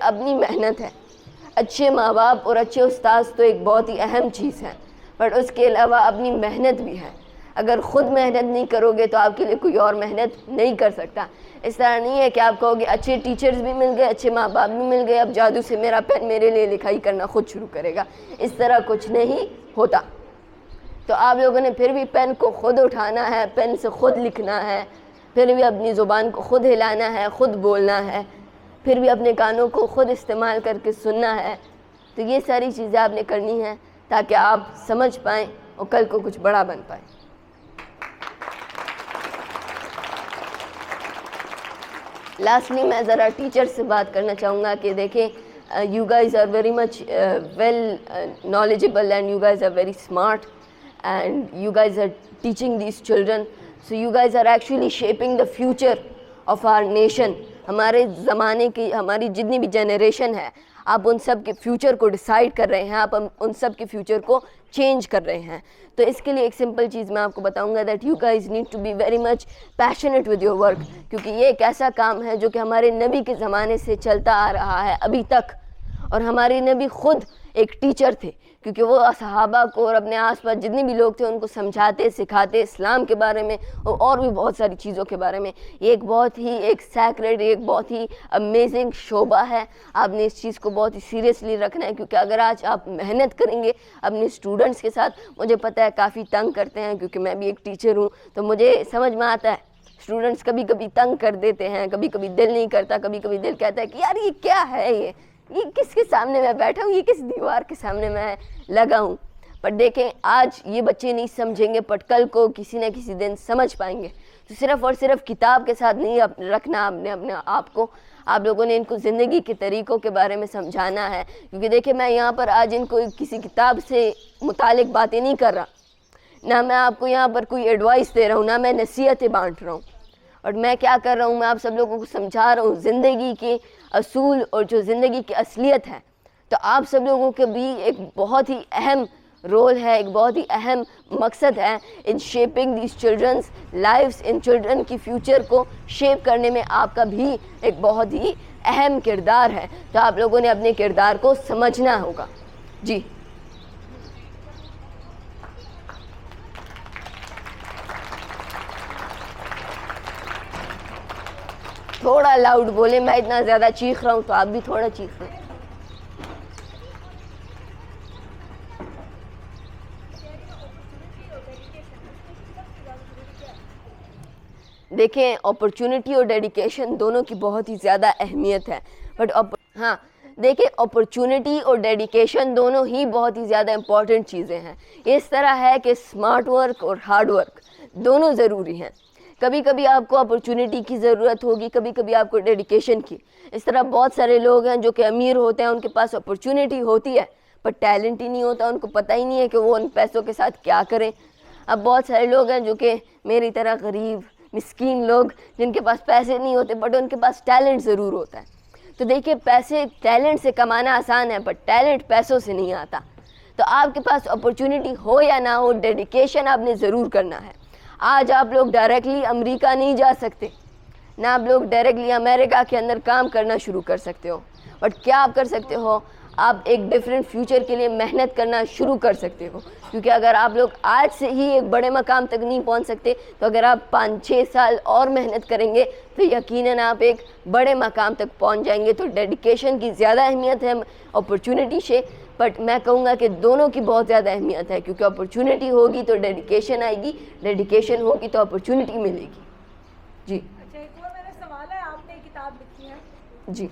اپنی محنت ہے. اچھے ماں باپ اور اچھے استاذ تو ایک بہت ہی اہم چیز ہے، بٹ اس کے علاوہ اپنی محنت بھی ہے. اگر خود محنت نہیں کرو گے تو آپ کے لیے کوئی اور محنت نہیں کر سکتا. اس طرح نہیں ہے کہ آپ کہو گے اچھے ٹیچرز بھی مل گئے، اچھے ماں باپ بھی مل گئے، اب جادو سے میرا پین میرے لیے لکھائی کرنا خود شروع کرے گا. اس طرح کچھ نہیں ہوتا. تو آپ لوگوں نے پھر بھی پین کو خود اٹھانا ہے، پین سے خود لکھنا ہے، پھر بھی اپنی زبان کو خود ہلانا ہے، خود بولنا ہے، پھر بھی اپنے کانوں کو خود استعمال کر کے سننا ہے. تو یہ ساری چیزیں آپ نے کرنی ہیں تاکہ آپ سمجھ پائیں اور کل کو کچھ بڑا بن پائیں. لاسٹلی میں ذرا ٹیچر سے بات کرنا چاہوں گا کہ دیکھیں you guys are very much well knowledgeable and you guys are very smart and you guys are teaching these children, so you guys are actually shaping the future of our nation. ہمارے زمانے کی ہماری جتنی بھی generation ہے آپ ان سب کے future کو ڈیسائیڈ کر رہے ہیں، آپ ان سب کے فیوچر کو چینج کر رہے ہیں. تو اس کے لیے ایک سمپل چیز میں آپ کو بتاؤں گا that you guys need to be very much patient with your work, کیونکہ یہ ایک ایسا کام ہے جو کہ ہمارے نبی کے زمانے سے چلتا آ رہا ہے ابھی تک. اور ہمارے نبی خود ایک ٹیچر تھے، کیونکہ وہ صحابہ کو اور اپنے آس پاس جتنے بھی لوگ تھے ان کو سمجھاتے سکھاتے اسلام کے بارے میں اور بھی بہت ساری چیزوں کے بارے میں. یہ ایک بہت ہی ایک سیکریڈ، ایک بہت ہی امیزنگ شعبہ ہے. آپ نے اس چیز کو بہت ہی سیریسلی رکھنا ہے، کیونکہ اگر آج آپ محنت کریں گے اپنے اسٹوڈنٹس کے ساتھ، مجھے پتہ ہے کافی تنگ کرتے ہیں کیونکہ میں بھی ایک ٹیچر ہوں، تو مجھے سمجھ میں آتا ہے اسٹوڈنٹس کبھی کبھی تنگ کر دیتے ہیں، کبھی کبھی دل نہیں کرتا، کبھی کبھی دل کہتا ہے کہ یار یہ کیا ہے، یہ کس کے سامنے میں بیٹھا ہوں، یہ کس دیوار کے سامنے میں لگا ہوں. پر دیکھیں آج یہ بچے نہیں سمجھیں گے، بٹ کل کو کسی نہ کسی دن سمجھ پائیں گے. تو صرف اور صرف کتاب کے ساتھ نہیں رکھنا آپ نے اپنے آپ کو، آپ لوگوں نے ان کو زندگی کے طریقوں کے بارے میں سمجھانا ہے. کیونکہ دیکھیں میں یہاں پر آج ان کو کسی کتاب سے متعلق باتیں نہیں کر رہا، نہ میں آپ کو یہاں پر کوئی ایڈوائس دے رہا ہوں، نہ میں نصیحتیں بانٹ رہا ہوں. اور میں کیا کر رہا ہوں، میں آپ سب لوگوں کو سمجھا رہا ہوں زندگی کے اصول اور جو زندگی کی اصلیت ہے. تو آپ سب لوگوں کے بھی ایک بہت ہی اہم رول ہے، ایک بہت ہی اہم مقصد ہے in shaping these childrens lifes, ان چلڈرن کی فیوچر کو شیپ کرنے میں آپ کا بھی ایک بہت ہی اہم کردار ہے. تو آپ لوگوں نے اپنے کردار کو سمجھنا ہوگا. جی تھوڑا لاؤڈ بولیں، میں اتنا زیادہ چیخ رہا ہوں تو آپ بھی تھوڑا چیخ رہے ہیں. دیکھیں اپرچونٹی اور ڈیڈیکیشن دونوں کی بہت ہی زیادہ اہمیت ہے، بٹ ہاں دیکھیں اپرچونٹی اور ڈیڈیکیشن دونوں ہی بہت ہی زیادہ امپورٹنٹ چیزیں ہیں. اس طرح ہے کہ اسمارٹ ورک اور ہارڈ ورک دونوں ضروری ہیں. کبھی کبھی آپ کو اپرچونٹی کی ضرورت ہوگی، کبھی کبھی آپ کو ڈیڈیکیشن کی. اس طرح بہت سارے لوگ ہیں جو کہ امیر ہوتے ہیں، ان کے پاس اپرچونٹی ہوتی ہے پر ٹیلنٹ ہی نہیں ہوتا، ان کو پتہ ہی نہیں ہے کہ وہ ان پیسوں کے ساتھ کیا کریں. اب بہت سارے لوگ ہیں جو کہ میری طرح غریب مسکین لوگ جن کے پاس پیسے نہیں ہوتے بٹ ان کے پاس ٹیلنٹ ضرور ہوتا ہے. تو دیکھیے پیسے ٹیلنٹ سے کمانا آسان ہے بٹ ٹیلنٹ پیسوں سے نہیں آتا. تو آپ کے پاس اپرچونٹی ہو یا نہ ہو، ڈیڈیکیشن آپ نے ضرور کرنا ہے. آج آپ لوگ ڈائریکٹلی امریکہ نہیں جا سکتے، نہ آپ لوگ ڈائریکٹلی امریکہ کے اندر کام کرنا شروع کر سکتے ہو، بٹ کیا آپ کر سکتے ہو، آپ ایک ڈیفرنٹ فیوچر کے لیے محنت کرنا شروع کر سکتے ہو. کیونکہ اگر آپ لوگ آج سے ہی ایک بڑے مقام تک نہیں پہنچ سکتے تو اگر آپ 5-6 سال اور محنت کریں گے تو یقیناً آپ ایک بڑے مقام تک پہنچ جائیں گے. تو ڈیڈیکیشن کی زیادہ اہمیت ہے اپرچونٹی سے، بٹ میں کہوں گا کہ دونوں کی بہت زیادہ اہمیت ہے، کیونکہ اپرچونٹی ہوگی تو ڈیڈیکیشن آئے گی، ڈیڈیکیشن ہوگی تو اپرچونٹی ملے گی. جی اچھا ایک اور میرا سوال ہے، آپ نے کتاب لکھی ہے جی